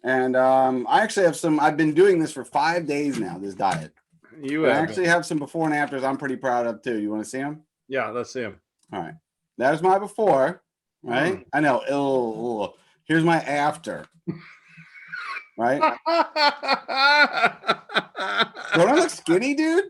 And I actually have some. I've been doing this for 5 days now. This diet. I actually have some before and afters. I'm pretty proud of too. You want to see them? Yeah, let's see them. All right. That is my before. Right. I know. Ew. Here's my after. Right. Don't I look skinny, dude?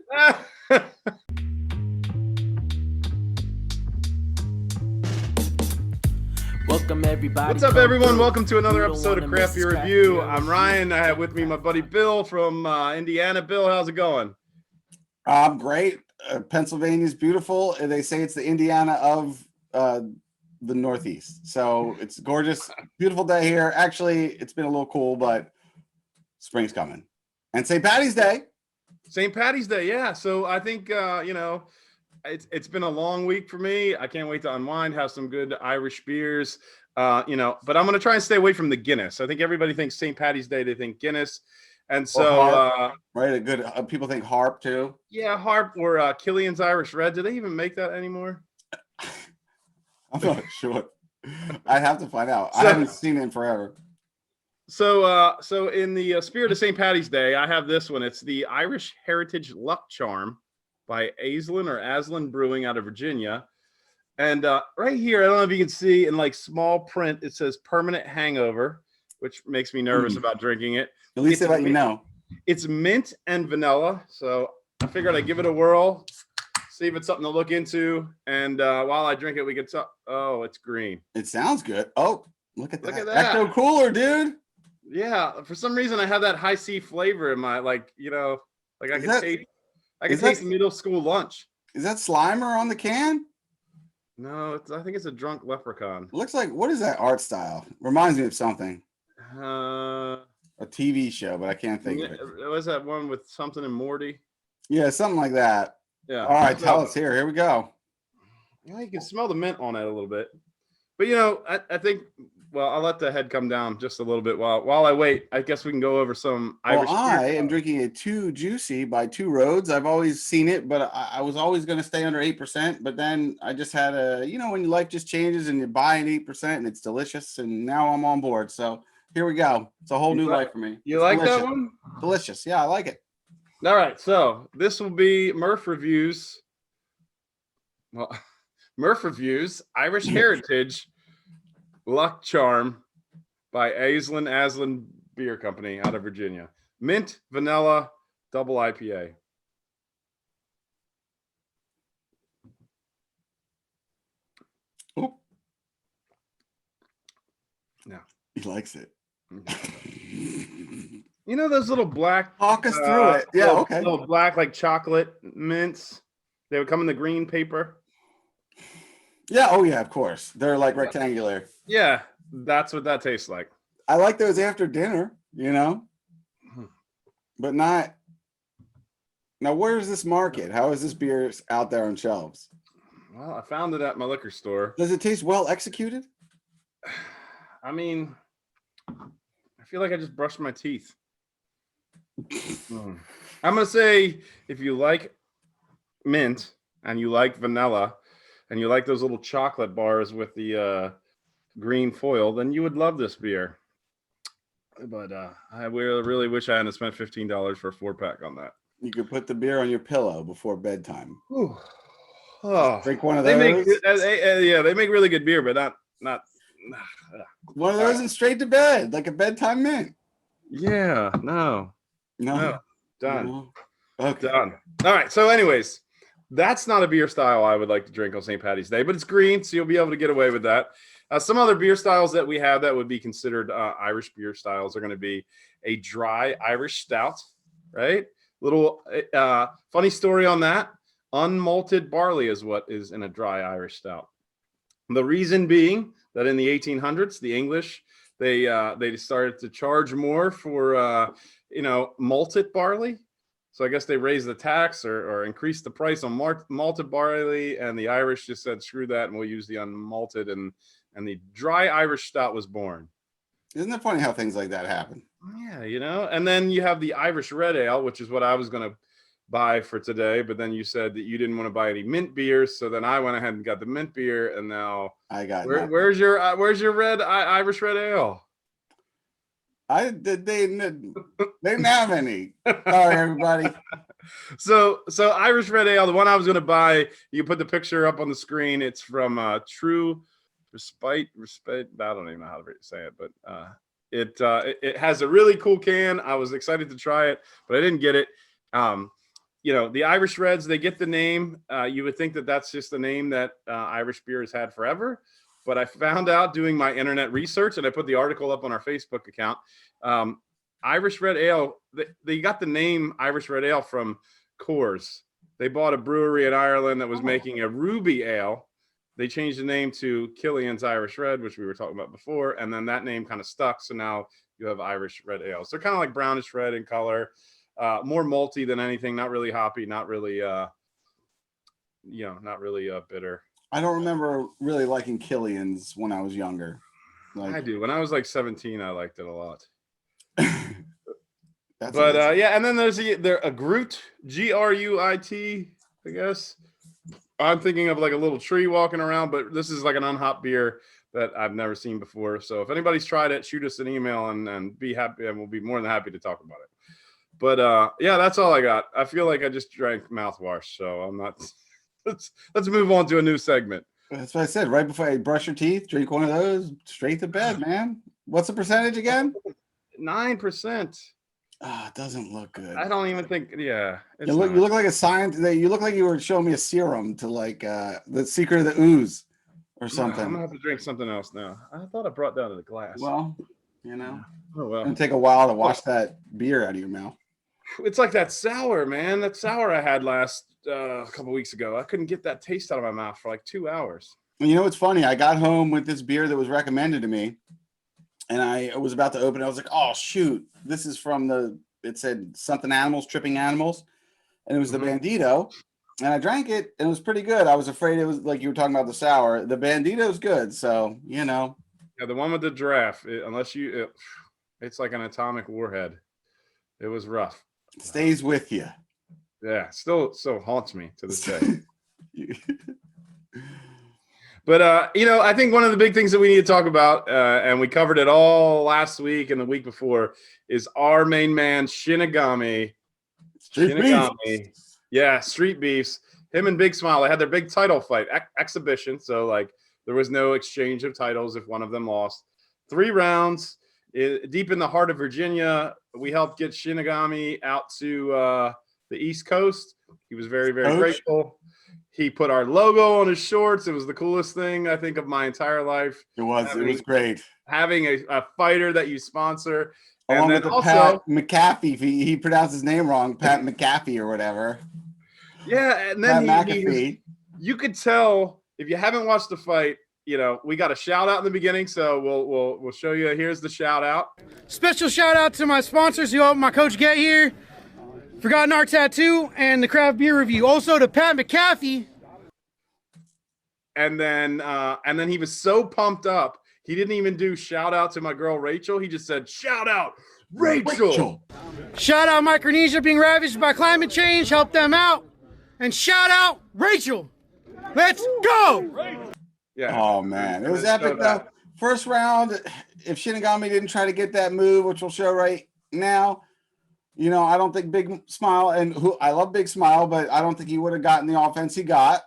Welcome everybody. What's up, everyone? Welcome to another episode of Craft Beer Review. I'm Ryan. I have with me my buddy Bill from Indiana. Bill, how's it going? Great. Pennsylvania's beautiful. They say it's the Indiana of the Northeast. So it's gorgeous, beautiful day here. Actually, it's been a little cool, but spring's coming. And St. Patty's Day. St. Patty's Day, yeah. So I think, it's been a long week for me. I can't wait to unwind, have some good Irish beers, but I'm going to try and stay away from the Guinness. I think everybody thinks St. Patty's Day, they think Guinness. And so, right, a good people think Harp too. Yeah, Harp or Killian's Irish Red. Do they even make that anymore? I'm not sure. I'd have to find out. I haven't seen it in forever. So in the spirit of St. Patty's Day, I have this one. It's the Irish Heritage Luck Charm by Aslan Brewing out of Virginia. And right here, I don't know if you can see in like small print, it says permanent hangover, which makes me nervous about drinking it. At least they let you know. It's mint and vanilla. So I figured I'd give it a whirl, see if it's something to look into. And while I drink it, we can talk. Oh, it's green. It sounds good. Oh, look at that. Ecto Cooler, dude. Yeah. For some reason, I have that high C flavor in my, I can taste middle school lunch. Is that Slimer on the can? No, I think it's a drunk leprechaun. It looks like, what is that art style? Reminds me of something. A TV show, but I can't think of it. Was that one with something in Morty? Yeah, something like that. Yeah. All right, tell us here. Here we go. Yeah, you can smell the mint on it a little bit. But, I think, well, I'll let the head come down just a little bit while I wait. I guess we can go over some Irish beer. I am drinking a Too Juicy by Two Roads. I've always seen it, but I was always going to stay under 8%. But then I just had when your life just changes and you buy an 8% and it's delicious. And now I'm on board. So here we go. It's a whole new life for me. You like that one? Delicious. Yeah, I like it. All right. So this will be Murph Reviews. Well, Murph Reviews Irish Heritage Luck Charm by Aslan Beer Company out of Virginia. Mint, vanilla, double IPA. Oh. No. He likes it. You know those little black... Talk us through it. Yeah, okay. Little black, like chocolate mints? They would come in the green paper. Yeah, oh yeah, of course. They're like rectangular. Yeah, that's what that tastes like. I like those after dinner, but not. Now, where's this market? How is this beer out there on shelves? Well, I found it at my liquor store. Does it taste well executed? I mean, I feel like I just brushed my teeth. I'm going to say if you like mint and you like vanilla and you like those little chocolate bars with the green foil, then you would love this beer. But I really wish I hadn't spent $15 for a 4-pack on that. You could put the beer on your pillow before bedtime. Ooh. Oh, drink one of those. They make really good beer, but not one of those and straight to bed, like a bedtime mint. Yeah, no. Done. No. Okay. Done. All right. So, anyways, that's not a beer style I would like to drink on St. Patty's Day, but it's green, so you'll be able to get away with that. Some other beer styles that we have that would be considered Irish beer styles are going to be a dry Irish stout, right? Little funny story on that. Unmalted barley is what is in a dry Irish stout. The reason being that in the 1800s, the English, they started to charge more for, malted barley. So I guess they raised the tax or increased the price on malted barley, and the Irish just said, screw that, and we'll use the unmalted, and the dry Irish stout was born. Isn't it funny how things like that happen? Yeah, and then you have the Irish red ale, which is what I was going to buy for today, but then you said that you didn't want to buy any mint beers, so then I went ahead and got the mint beer, and now I got where's your red Irish red ale? They didn't have any. Sorry, everybody. So Irish Red Ale, the one I was going to buy, you put the picture up on the screen. It's from True Respite. I don't even know how to say it, but it has a really cool can. I was excited to try it, but I didn't get it. The Irish Reds, they get the name. You would think that that's just the name that Irish beer has had forever. But I found out doing my internet research, and I put the article up on our Facebook account. Irish Red Ale, they got the name Irish Red Ale from Coors. They bought a brewery in Ireland that was making a ruby ale. They changed the name to Killian's Irish Red, which we were talking about before, and then that name kind of stuck. So now you have Irish Red Ale. So they're kind of like brownish red in color, more malty than anything, not really hoppy, not really bitter. I don't remember really liking Killian's when I was younger. I do. When I was like 17, I liked it a lot. And then there's a Groot, Gruit, I guess. I'm thinking of like a little tree walking around, but this is like an unhopped beer that I've never seen before. So if anybody's tried it, shoot us an email and be happy, and we'll be more than happy to talk about it. But that's all I got. I feel like I just drank mouthwash, so I'm not. Let's move on to a new segment. That's what I said. Right before I brush your teeth, drink one of those, straight to bed, man. What's the percentage again? 9%. It doesn't look good. I don't even think. Yeah, you look like a scientist. You look like you were showing me a serum to like the secret of the ooze or something. I'm gonna have to drink something else now. I thought I brought down to the glass. Well, Oh well. It's gonna take a while to wash that beer out of your mouth. It's like that sour, man. That sour I had last a couple weeks ago. I couldn't get that taste out of my mouth for like 2 hours. You know what's funny? I got home with this beer that was recommended to me, and I was about to open it. I was like, "Oh shoot! This is from it said something animals, tripping animals," and it was the Bandito. And I drank it, and it was pretty good. I was afraid it was like you were talking about the sour. The Bandito is good, so Yeah, the one with the giraffe. It's like an atomic warhead. It was rough. Stays with you. Yeah, still haunts me to this day. But I think one of the big things that we need to talk about, and we covered it all last week and the week before, is our main man Shinigami. Yeah, Street Beefs. Him and Big Smile, they had their big title fight exhibition. So like there was no exchange of titles if one of them lost. 3 rounds. Deep in the heart of Virginia, we helped get Shinigami out to the East Coast. He was very, very grateful. He put our logo on his shorts. It was the coolest thing, I think, of my entire life. It was great. Having a fighter that you sponsor. Along with Pat McAfee. He pronounced his name wrong, Pat McAfee or whatever. Yeah, and then McAfee. You could tell, if you haven't watched the fight, we got a shout out in the beginning, so we'll show you. Here's the shout out. Special shout out to my sponsors who helped my coach get here. Forgotten Art Tattoo and the Craft Beer Review. Also to Pat McAfee. And then he was so pumped up, he didn't even do shout out to my girl Rachel. He just said shout out Rachel. Shout out Micronesia being ravaged by climate change. Help them out. And shout out Rachel. Let's go. Yeah. Oh man, it was epic though. First round, if Shinigami didn't try to get that move, which we'll show right now, I don't think Big Smile, I love Big Smile, but I don't think he would have gotten the offense he got.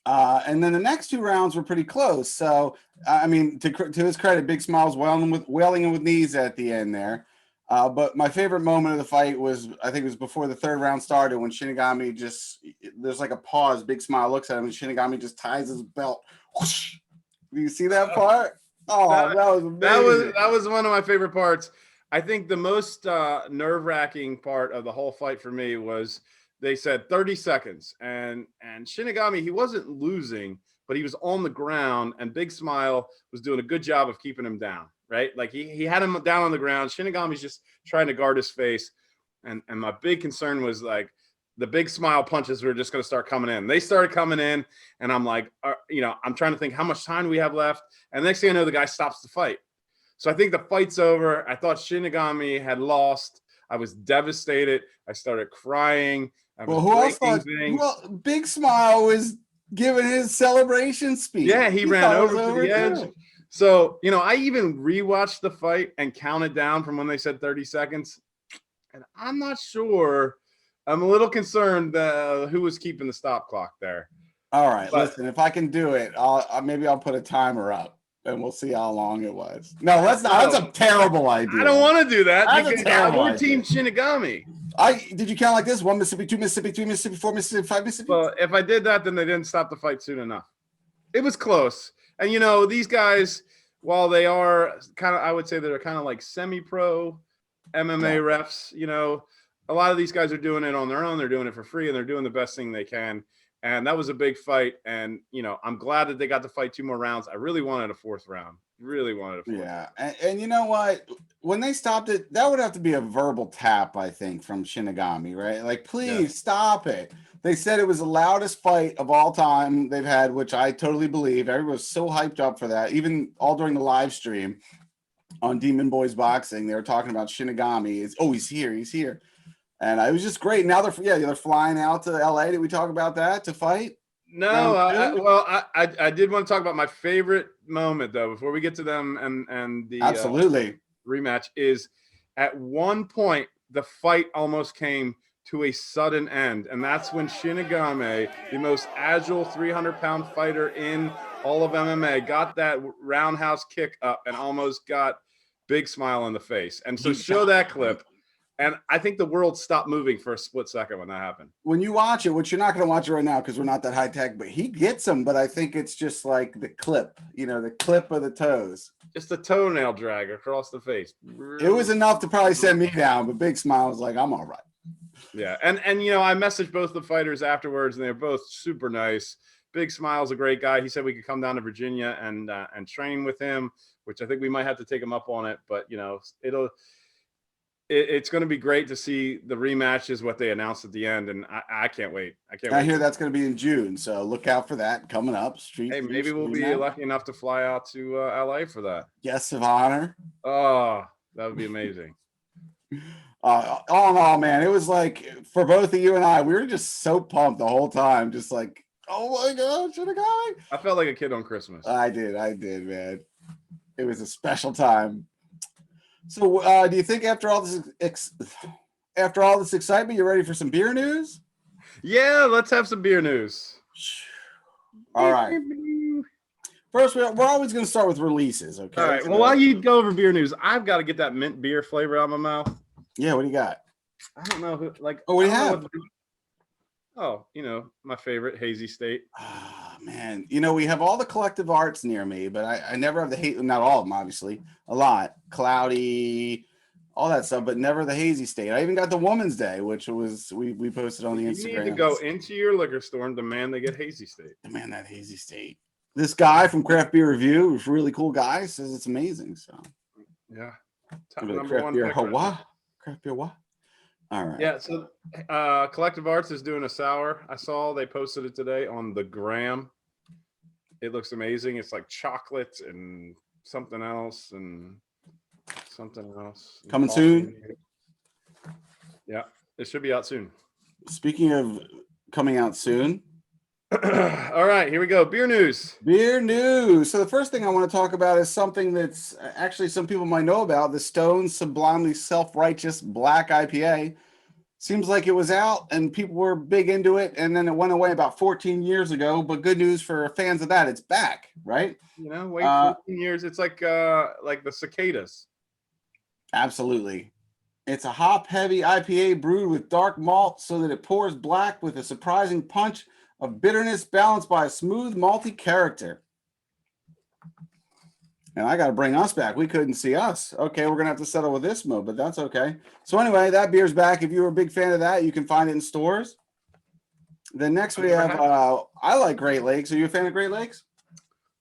And then the next 2 rounds were pretty close. So I mean, to his credit, Big Smile's wailing with knees at the end there. But my favorite moment of the fight was, I think it was before the 3rd round started, when Shinigami there's like a pause. Big Smile looks at him, and Shinigami just ties his belt. Whoosh. Do you see that part? Oh, that was amazing. That was one of my favorite parts. I think the most nerve-wracking part of the whole fight for me was they said 30 seconds, and Shinigami, he wasn't losing, but he was on the ground, and Big Smile was doing a good job of keeping him down. Right? Like he had him down on the ground. Shinigami's just trying to guard his face. And my big concern was like the Big Smile punches were just going to start coming in. They started coming in, and I'm like, I'm trying to think how much time do we have left. And next thing I know, the guy stops the fight. So I think the fight's over. I thought Shinigami had lost. I was devastated. I started crying. Who else thought? Well, Big Smile was giving his celebration speech. Yeah, he ran over to the edge. So, I even rewatched the fight and counted down from when they said 30 seconds. And I'm not sure. I'm a little concerned who was keeping the stop clock there. All right, But- listen, if I can do it, maybe I'll put a timer up and we'll see how long it was. No, let's not. That's a terrible idea. I don't want to do that That's a because terrible we're idea. Team Shinigami. Did you count like this? 1 Mississippi, 2 Mississippi, 3 Mississippi, 4 Mississippi, 5 Mississippi? Well, if I did that, then they didn't stop the fight soon enough. It was close. And, these guys, while they are kind of, I would say they're kind of like semi-pro MMA refs, a lot of these guys are doing it on their own. They're doing it for free, and they're doing the best thing they can. And that was a big fight. And, I'm glad that they got to fight 2 more rounds. I really wanted a 4th round. Really wanted a 4th. Yeah. And you know what? When they stopped it, that would have to be a verbal tap, I think, from Shinigami, right? Like, please stop it. They said it was the loudest fight of all time they've had, which I totally believe. Everyone was so hyped up for that. Even all during the live stream on Demon Boys Boxing, they were talking about Shinigami. He's here. He's here. And it was just great. Now they're flying out to LA. Did we talk about that to fight? No, I did want to talk about my favorite moment though before we get to them and the absolutely rematch is at one point the fight almost came to a sudden end, and that's when Shinigami, the most agile 300-pound fighter in all of MMA, got that roundhouse kick up and almost got Big Smile in the face. And so show that clip. And I think the world stopped moving for a split second when that happened. When you watch it, which you're not going to watch it right now because we're not that high tech, but he gets them. But I think it's just like the clip, the clip of the toes. Just a toenail drag across the face. It was enough to probably send me down, but Big Smile was like, I'm all right. Yeah. And I messaged both the fighters afterwards, and they're both super nice. Big Smile's a great guy. He said we could come down to Virginia and train with him, which I think we might have to take him up on it. But, it's going to be great to see the rematch is what they announced at the end, and I can't wait. I hear that's going to be in June, so look out for that coming up. Hey, maybe we'll be lucky enough to fly out to LA for that. Guests of honor. Oh, that would be amazing. All in all, man, it was like for both of you and I, we were just so pumped the whole time, just like, oh my God, Shinigami. I felt like a kid on Christmas. I did, man. It was a special time. So, do you think after all this excitement, you're ready for some beer news? Yeah, let's have some beer news. All right. First, we're always going to start with releases. Okay. All right. Well, while you go over beer news, I've got to get that mint beer flavor out of my mouth. Yeah. What do you got? I don't know who. Oh, what do you have? My favorite, Hazy State. Oh, man. We have all the collective arts near me, but I never have the not all of them, obviously. A lot. Cloudy, all that stuff, but never the Hazy State. I even got the Woman's Day, which was we posted on the Instagram. You need to go into your liquor store and demand they get Hazy State. Demand that Hazy State. This guy from Craft Beer Review, who's a really cool guy, says it's amazing. So yeah. Craft beer, Craft beer, what? All right. Yeah, so Collective Arts is doing a sour. I saw they posted it today on the gram. It looks amazing. It's like chocolate and something else and something else. Coming soon? Yeah, it should be out soon. Speaking of coming out soon. All right, here we go. Beer news. Beer news. So the first thing I want to talk about is something that's actually some people might know about, the Stone Sublimely Self-Righteous Black IPA. Seems like it was out and people were big into it, and then it went away about 14 years ago. But good news for fans of that, it's back, right? Wait 14 years. It's like the cicadas. Absolutely. It's a hop-heavy IPA brewed with dark malt so that it pours black with a surprising punch of bitterness balanced by a smooth, malty character. And I got to bring us back. We couldn't see us. Okay, we're going to have to settle with this mode, but that's okay. So anyway, that beer's back. If you were a big fan of that, you can find it in stores. Then next we have, I like Great Lakes. Are you a fan of Great Lakes?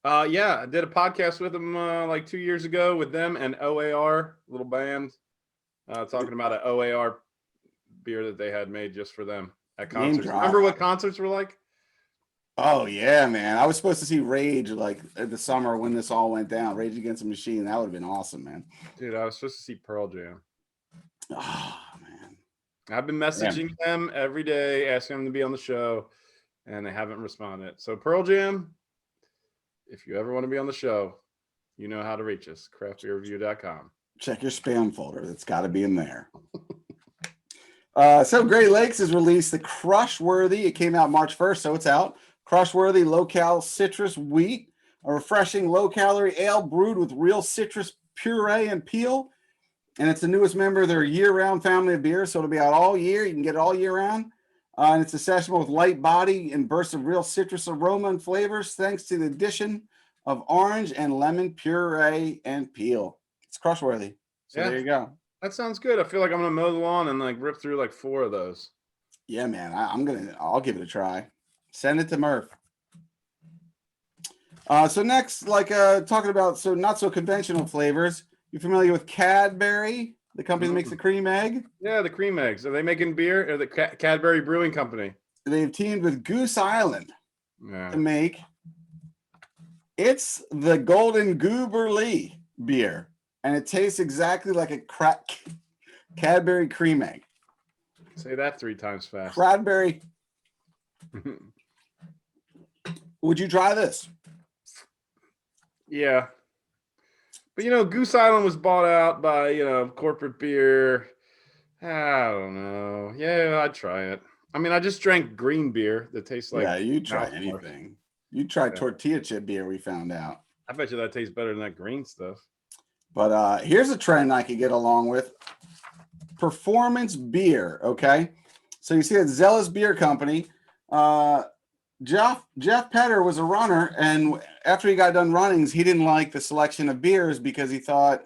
Yeah, I did a podcast with them like 2 years ago with them and OAR, little band, talking about an OAR beer that they had made just for them at concerts. Remember what concerts were like? Oh yeah, man! I was supposed to see Rage like in the summer when this all went down. Rage Against the Machine. That would have been awesome, man. Dude, I was supposed to see Pearl Jam. Oh man! I've been messaging them every day, asking them to be on the show, and they haven't responded. So Pearl Jam, if you ever want to be on the show, You know how to reach us. craftbeerreview.com. Check your spam folder. It's got to be in there. So Great Lakes has released the Crushworthy. It came out March 1st, so it's out. Crushworthy low-cal citrus wheat, a refreshing low-calorie ale brewed with real citrus puree and peel. And it's the newest member of their year-round family of beers, so it'll be out all year. You can get it all year round. And it's accessible with light body and bursts of real citrus aroma and flavors, thanks to the addition of orange and lemon puree and peel. It's Crushworthy. So Yeah. there you go. That sounds good. I feel like I'm gonna mow the lawn and like rip through like 4 of those. Yeah, man. I'll give it a try. Send it to Murph. So next, talking about not so conventional flavors. You familiar with Cadbury, the company that makes the cream egg? Yeah, the cream eggs. Are they making beer? Or the Cadbury Brewing Company? They've teamed with Goose Island Yeah. to make. It's the Golden Gooberly beer, and it tastes exactly like a Cadbury cream egg. Say that 3 times fast. Cadbury. Would you try this? Yeah. But Goose Island was bought out by, corporate beer. I don't know. Yeah, I'd try it. I mean, I just drank green beer that tastes like. Yeah, you try mouthwash. anything. You try tortilla chip beer, we found out. I bet you that tastes better than that green stuff. But here's a trend I could get along with. Performance beer, okay? So you see that Zealous Beer Company. Jeff Petter was a runner, and after he got done running, he didn't like the selection of beers because he thought,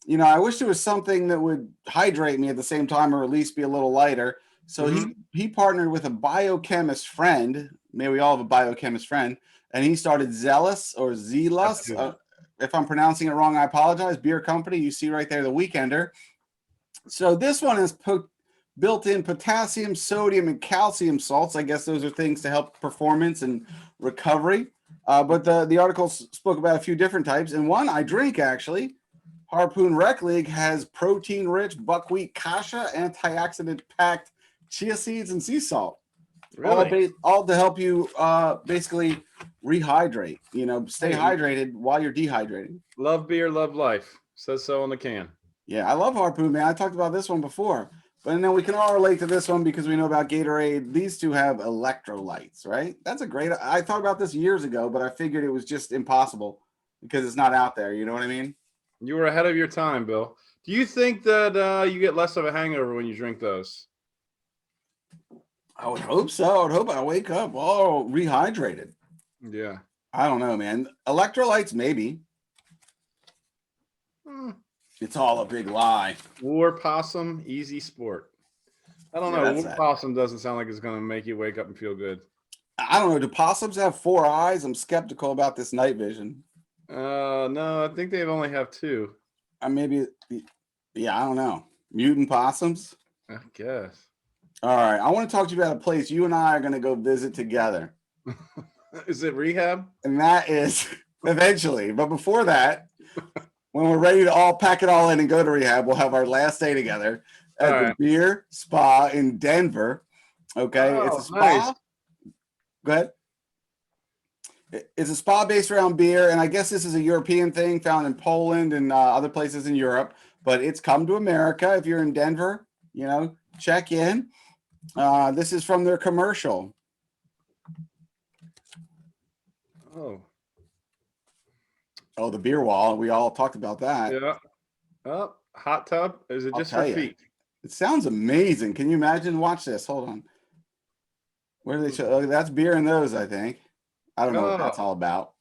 I wish there was something that would hydrate me at the same time or at least be a little lighter. So he partnered with a biochemist friend. Maybe we all have a biochemist friend. And he started Zealous or Zealous. If I'm pronouncing it wrong, I apologize. Beer company. You see right there, the Weekender. So this one is built-in potassium, sodium, and calcium salts. I guess those are things to help performance and recovery. But the article spoke about a few different types. And one I drink, actually. Harpoon Rec League has protein-rich buckwheat kasha, antioxidant-packed chia seeds, and sea salt. Really? All to help you basically rehydrate. Stay hydrated while you're dehydrating. Love beer, love life. Says so on the can. Yeah, I love Harpoon, man. I talked about this one before. But then we can all relate to this one because we know about Gatorade. These two have electrolytes, right? That's a great. I thought about this years ago, but I figured it was just impossible because it's not out there. You know what I mean? You were ahead of your time, Bill. Do you think that you get less of a hangover when you drink those? I would hope so. I would hope I wake up all rehydrated. Yeah. I don't know, man. Electrolytes, maybe. It's all a big lie. War possum, easy sport. I don't know. War possum doesn't sound like it's going to make you wake up and feel good. I don't know. Do possums have 4 eyes? I'm skeptical about this night vision. No, I think they only have 2. Maybe. Yeah, I don't know. Mutant possums? I guess. All right. I want to talk to you about a place you and I are going to go visit together. Is it rehab? And that is eventually. But before that, when we're ready to all pack it all in and go to rehab, we'll have our last day together at the Beer Spa in Denver. Okay. It's a spa. Nice. Go ahead. It's a spa based around beer. And I guess this is a European thing found in Poland and other places in Europe. But it's come to America. If you're in Denver, check in. This is from their commercial. Oh, the beer wall. We all talked about that. Yeah. Oh, hot tub. Is it just for feet? It sounds amazing. Can you imagine? Watch this. Hold on. Where do they show? Oh, that's beer in those, I think. I don't know what that's all about.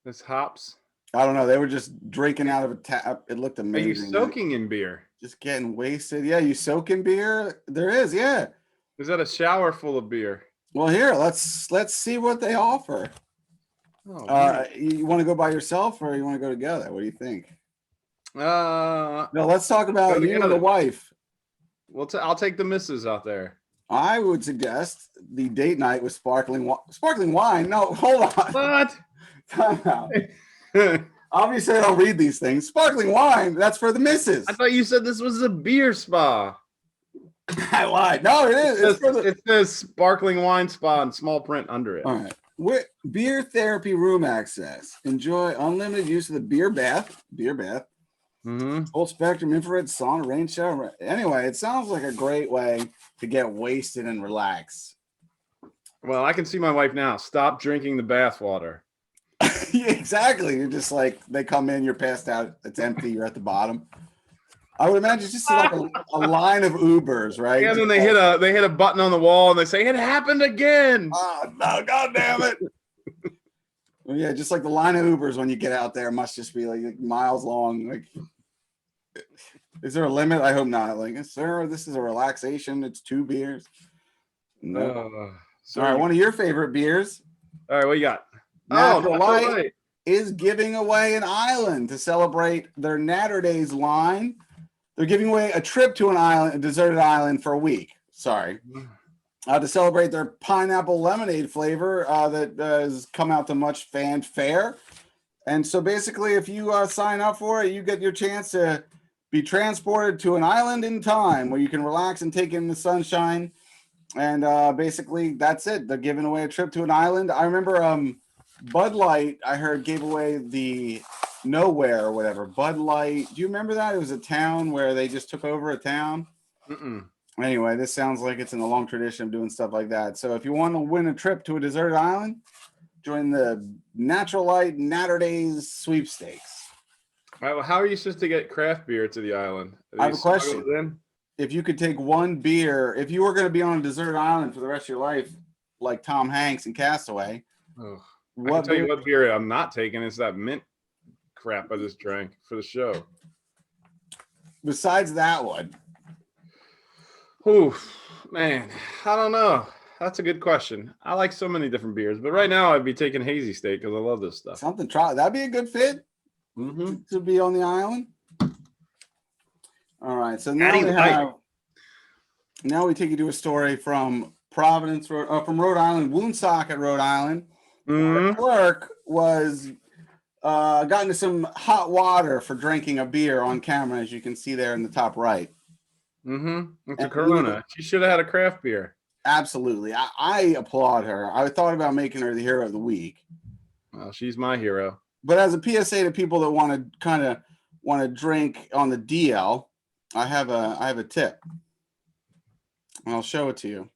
It's hops. I don't know. They were just drinking out of a tap. It looked amazing. Are you soaking in beer? Just getting wasted. Yeah, you soak in beer? There is, yeah. Is that a shower full of beer? Well, here, let's see what they offer. You want to go by yourself or you want to go together? What do you think? No, let's talk about you and the wife. Well, I'll take the missus out there. I would suggest the date night with sparkling wine. No, hold on. What? Time out. Obviously, I don't read these things. Sparkling wine, that's for the missus. I thought you said this was a beer spa. I lied. No, it is. It says sparkling wine spa in small print under it. All right. With beer therapy room access. Enjoy unlimited use of the beer bath. Full spectrum infrared sauna, rain shower. Anyway, it sounds like a great way to get wasted and relax. Well, I can see my wife now. Stop drinking the bath water. Yeah, exactly. You're just like, they come in, you're passed out, it's empty, you're at the bottom. I would imagine it's just like a line of Ubers, right? And then they hit a button on the wall and they say, "It happened again." Oh, no, God damn it. Well, yeah, just like the line of Ubers when you get out there must just be like miles long. Like, is there a limit? I hope not. Like, sir, this is a relaxation. It's 2 beers. No. All right, one of your favorite beers. All right, what you got? Natural Light is giving away an island to celebrate their Natter Days line. They're giving away a trip to an island, a deserted island for a week. Sorry. To celebrate their pineapple lemonade flavor that has come out to much fanfare. And so basically, if you sign up for it, you get your chance to be transported to an island in time where you can relax and take in the sunshine. And basically, that's it. They're giving away a trip to an island. I remember Bud Light, I heard, gave away the Nowhere or whatever. Bud Light. Do you remember that? It was a town where they just took over a town. Anyway, this sounds like it's in a long tradition of doing stuff like that. So if you want to win a trip to a deserted island, join the Natural Light Natter Days sweepstakes. All right, well, how are you supposed to get craft beer to the island? I have a question. If you could take one beer, if you were going to be on a deserted island for the rest of your life, like Tom Hanks in Castaway, I can tell you what beer I'm not taking. It's that mint crap I just drank for the show. Besides that one. Oh, man. I don't know. That's a good question. I like so many different beers, but right now I'd be taking Hazy State because I love this stuff. That'd be a good fit to be on the island. All right. So now we take you to a story from Providence, from Rhode Island, Woonsocket, Rhode Island. The clerk was got into some hot water for drinking a beer on camera, as you can see there in the top right. It's a Corona. She should have had a craft beer. Absolutely. I applaud her. I thought about making her the hero of the week. Well, she's my hero. But as a PSA to people that want to drink on the DL, I have a tip. I'll show it to you.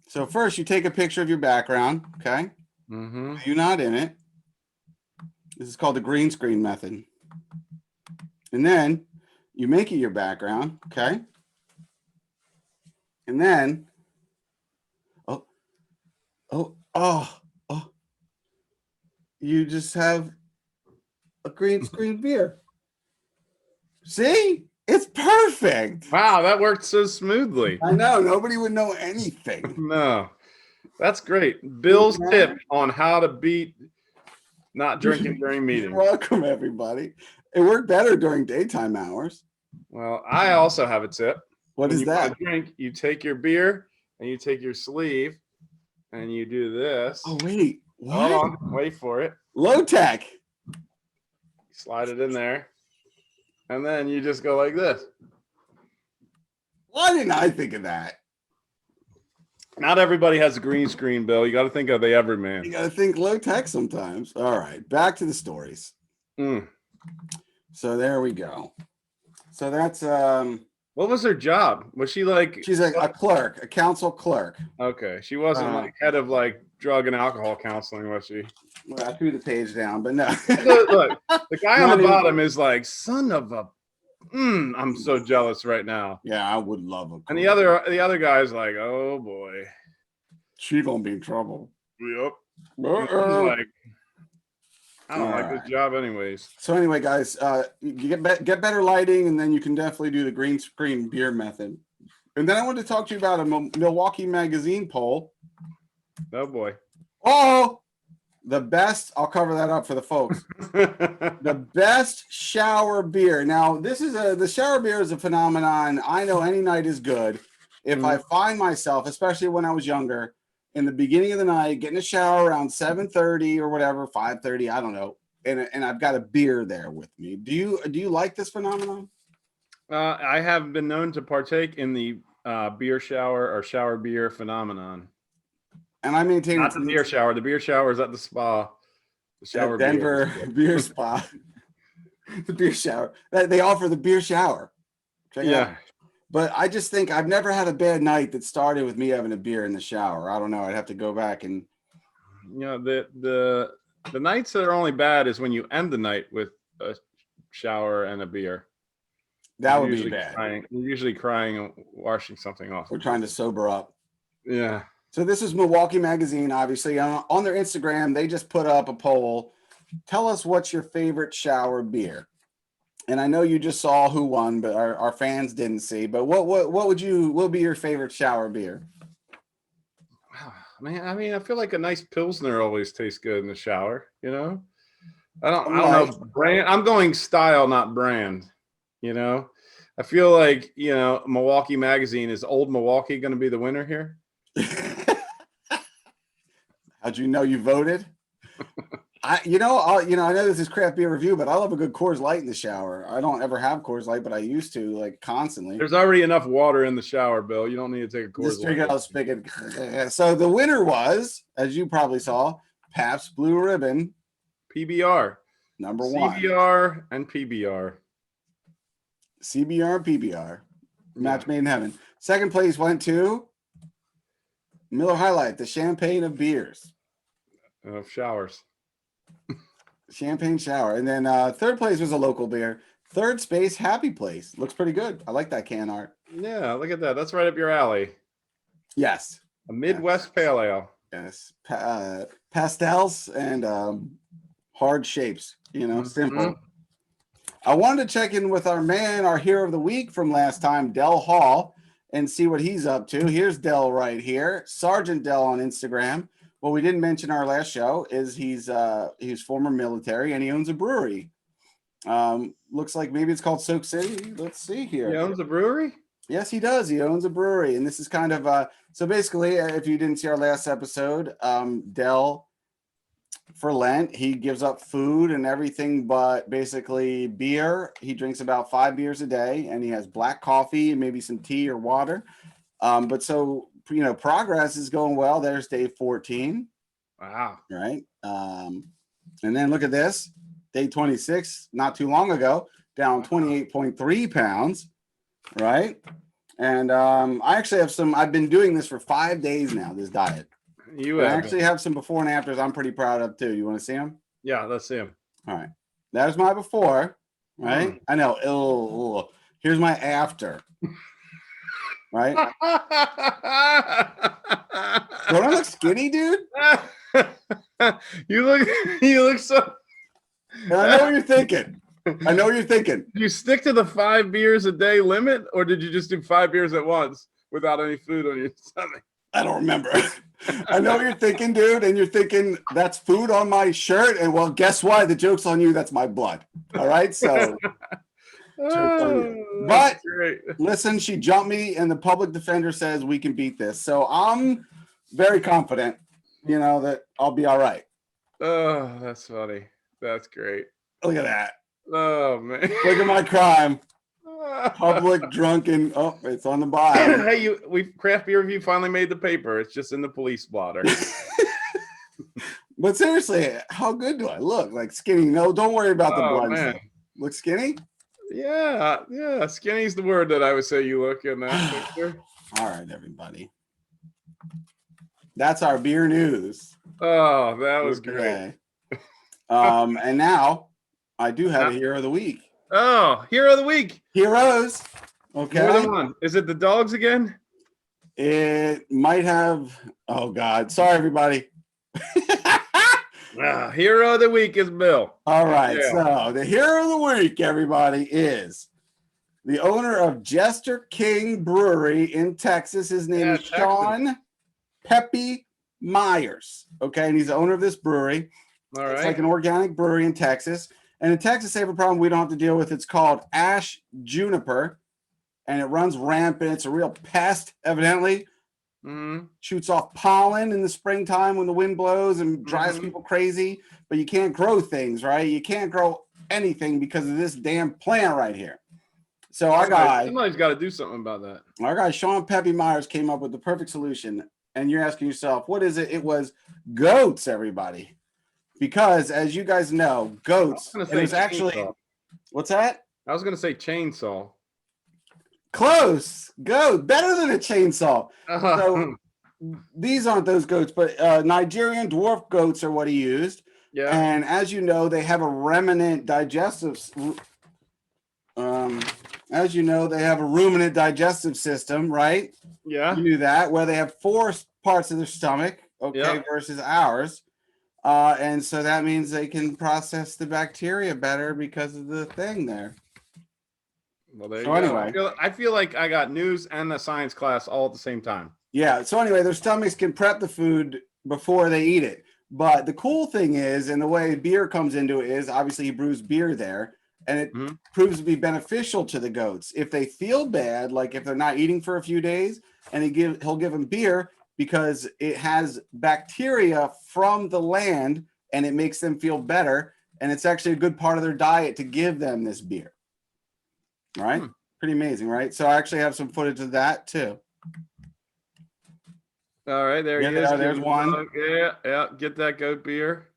So first, you take a picture of your background, okay? You're not in it. This is called the green screen method. And then you make it your background, okay? And then, you just have a green screen beer. See? It's perfect. Wow, that worked so smoothly. I know. Nobody would know anything. No. That's great. Bill's tip on how to beat not drinking during meetings. You're welcome, everybody. It worked better during daytime hours. Well, I also have a tip. What is that? Drink, you take your beer and you take your sleeve and you do this. Oh, wait. What? Hold on. Wait for it. Low tech. Slide it in there. And then you just go like this. Why didn't I think of that? Not everybody has a green screen, Bill. You got to think of the everyman. You got to think low tech sometimes. All right. Back to the stories. So there we go. So that's what was her job? Was she like? She's a clerk, a council clerk. Okay, she wasn't like head of like drug and alcohol counseling, was she? Well, I threw the page down, but no. Look, the guy on the bottom is like, son of a. I'm so jealous right now. Yeah, I would love a. And the other guy's like, oh boy, she gonna be in trouble. Yep. Like, I don't like this job anyways. So anyway, guys, you get better lighting, and then you can definitely do the green screen beer method. And then I wanted to talk to you about a Milwaukee Magazine poll. Oh boy. Oh, the best. I'll cover that up for the folks. The best shower beer. Now, the shower beer is a phenomenon. I know any night is good. If I find myself, especially when I was younger, in the beginning of the night, getting a shower around 7:30 or whatever, 5:30, I don't know, and I've got a beer there with me. Do you like this phenomenon? I have been known to partake in the beer shower or shower beer phenomenon. and I maintain Not it's the beer shower. The beer shower is at the spa. The shower beer. Denver beer spa. The beer shower. They offer the beer shower. Check it out. Yeah. But I just think I've never had a bad night that started with me having a beer in the shower. I don't know. I'd have to go back and You know, the nights that are only bad is when you end the night with a shower and a beer. that would be bad. You're usually crying and washing something off. We're trying to sober up. Yeah. So this is Milwaukee Magazine, obviously. On their Instagram, they just put up a poll. Tell us what's your favorite shower beer. And I know you just saw who won, but our fans didn't see. But what would be your favorite shower beer? Man, I mean, I feel like a nice Pilsner always tastes good in the shower, you know? I don't know brand. I'm going style, not brand, you know? I feel like, you know, Milwaukee Magazine, is Old Milwaukee going to be the winner here? How'd you know you voted? I know this is craft beer review, but I love a good Coors Light in the shower. I don't ever have Coors Light, but I used to, like, constantly. There's already enough water in the shower, Bill. You don't need to take a Coors Just drink Light. it out of spigot. So the winner was, as you probably saw, Pabst Blue Ribbon, PBR. number one. CBR and PBR. CBR and PBR. Match made in heaven. Second place went to Miller High Life, the champagne of beers. Of showers. Champagne shower. And then third place was a local beer. Third space, Happy Place. Looks pretty good. I like that can art. Yeah, look at that. That's right up your alley. Yes. A Midwest Pale Ale. Yes. Pastels and hard shapes. You know, simple. I wanted to check in with our hero of the week from last time, Del Hall, and see what he's up to. Here's Del right here. Sergeant Del on Instagram. What we didn't mention our last show is he's former military and he owns a brewery. Looks like maybe it's called Soak City. Let's see here. He owns a brewery? Yes, he does. He owns a brewery. And this is kind of so basically, if you didn't see our last episode, Del, for Lent, he gives up food and everything but basically beer. He drinks about 5 beers a day, and he has black coffee and maybe some tea or water. But so, you know, progress is going well. There's day 14. Wow. Right. And then look at this. Day 26, not too long ago, down 28.3 pounds. Right. And I actually have I've been doing this for 5 days now, this diet. I actually have some before and afters I'm pretty proud of too. You want to see them? Yeah, let's see them. All right. There's my before. Right. I know. Ew. Here's my after. Right. Don't I look skinny, dude? You look so. And I know what you're thinking. Did you stick to the 5 beers a day limit, or did you just do 5 beers at once without any food on your stomach? I don't remember. I know what you're thinking, dude, and you're thinking that's food on my shirt. And well, guess what? The joke's on you. That's my blood. All right. So, but great. Listen, she jumped me, and the public defender says we can beat this. So I'm very confident, you know, that I'll be all right. Oh, that's funny. That's great. Look at that. Oh man. Look at my crime. Public drunken. Oh, it's on the bottom. Hey, Craft Beer Review finally made the paper. It's just in the police blotter. But seriously, how good do I look? Like skinny? No, don't worry about the blood. Man. Look skinny? Yeah. Skinny's the word that I would say you look in that picture. All right, everybody. That's our beer news. Oh, that was great. And now I do have a hero of the week. Oh, hero of the week. Heroes. Okay. More than one. Is it the dogs again? It might have. Oh, God. Sorry, everybody. Hero of the week is Bill. All right. Yeah. So the hero of the week, everybody, is the owner of Jester King Brewery in Texas. His name is Sean Peppy Myers. Okay. And he's the owner of this brewery. All right. It's like an organic brewery in Texas. And in Texas, they have a problem we don't have to deal with. It's called ash juniper, and it runs rampant. It's a real pest, evidently. Shoots off pollen in the springtime when the wind blows and drives people crazy. But you can't grow things, right? You can't grow anything because of this damn plant right here. So our guy, somebody's got to do something about that. Our guy Sean Peppy Myers came up with the perfect solution. and you're asking yourself, what is it? It was goats, everybody. Because as you guys know, goats, I was it gonna was say actually, chainsaw. what's that? I was gonna say chainsaw. Close. Goat. Better than a chainsaw. So these aren't those goats, but Nigerian dwarf goats are what he used. yeah. And as you know, they have a ruminant digestive system, right? Yeah. You knew that, where they have 4 parts of their stomach, okay, Yep. versus ours. And so that means they can process the bacteria better because of the thing there. Well, there So you go. anyway. I feel like I got news and a science class all at the same time. Yeah. So anyway, their stomachs can prep the food before they eat it. But the cool thing is, and the way beer comes into it is, obviously he brews beer there, and it proves to be beneficial to the goats. If they feel bad, like if they're not eating for a few days, and he'll give them beer because it has bacteria from the land and it makes them feel better. And it's actually a good part of their diet to give them this beer. Right? Pretty amazing, right? So I actually have some footage of that too. All right, there Yeah, he is. there's one. Yeah. Get that goat beer.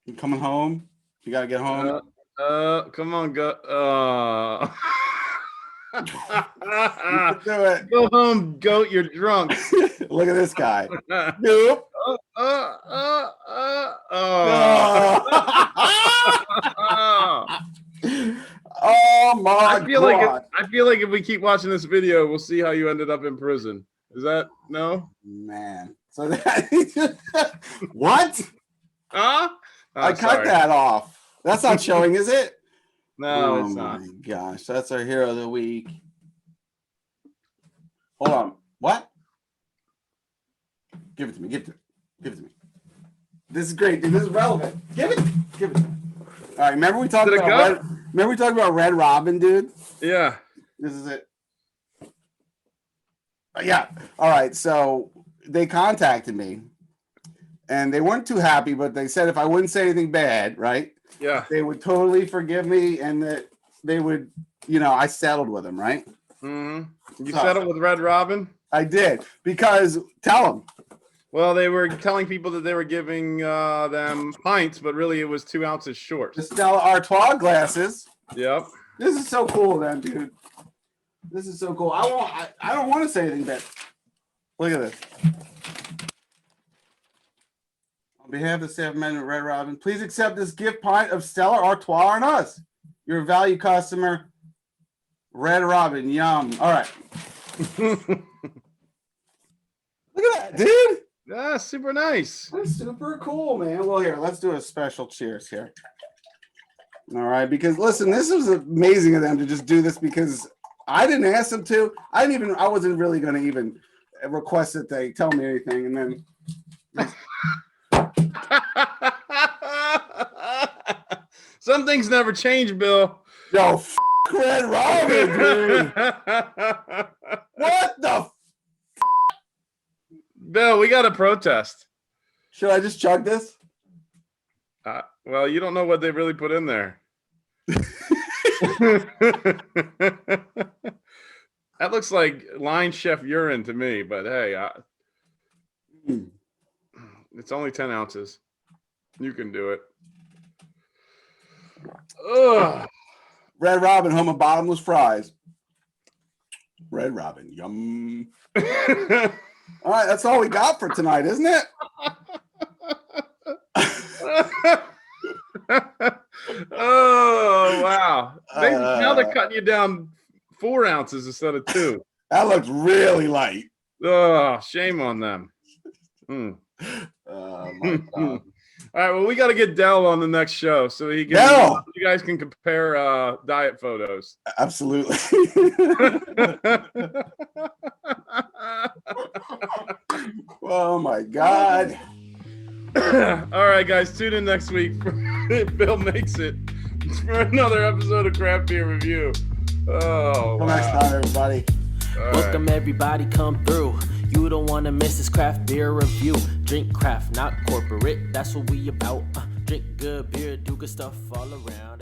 You coming home? You gotta get home. Come on, go. You can do it. Go home, goat. You're drunk. Look at this guy. Nope. Oh my I feel God. like if we keep watching this video, we'll see how you ended up in prison. Is that no? Man. So that what? Huh? Oh, I cut sorry. that off. That's not showing, is it? No, Oh it's not. my gosh, that's our hero of the week. Hold on. What? Give it to me. Give it to me. Give it to me. This is great, dude. This is relevant. Give it. Give it to me. All right. Remember we talked about Red Robin, dude? Yeah. This is it. Yeah. All right. So they contacted me, and they weren't too happy, but they said if I wouldn't say anything bad, right? Yeah. They would totally forgive me, and that they would, I settled with them, right? Mm-hmm. You settled with Red Robin? I did, because tell them. Well, they were telling people that they were giving them pints, but really it was 2 ounces short. The Stella Artois glasses. Yep. This is so cool, then, dude. This is so cool. I don't want to say anything bad. Look at this. On behalf of the staff member Red Robin, please accept this gift pint of Stella Artois on us. Your value customer, Red Robin. Yum. All right. Look at that, dude. Yeah, super nice. That's super cool, man. Well, here, let's do a special cheers here. All right, because listen, this was amazing of them to just do this because I didn't ask them to. I wasn't really going to even request that they tell me anything, and then some things never change, Bill. yo, Red Robin, dude. What the? Bill, we got to protest. Should I just chug this? Well, you don't know what they really put in there. That looks like line chef urine to me, but hey, it's only 10 ounces. You can do it. Ugh. Red Robin, home of bottomless fries. Red Robin, yum. All right, that's all we got for tonight, isn't it? Oh wow! Now they're cutting you down 4 ounces instead of 2. That looks really light. Oh, shame on them. My God. All right, well, we got to get Dell on the next show so he can. Dell! You guys can compare diet photos. Absolutely. Oh my God. All right, guys, tune in next week. Bill makes it for another episode of Craft Beer Review. Oh, Till next time, everybody. Welcome everybody, come through. You don't want to miss this craft beer review. Drink craft, not corporate. That's what we about. Drink good beer, do good stuff all around.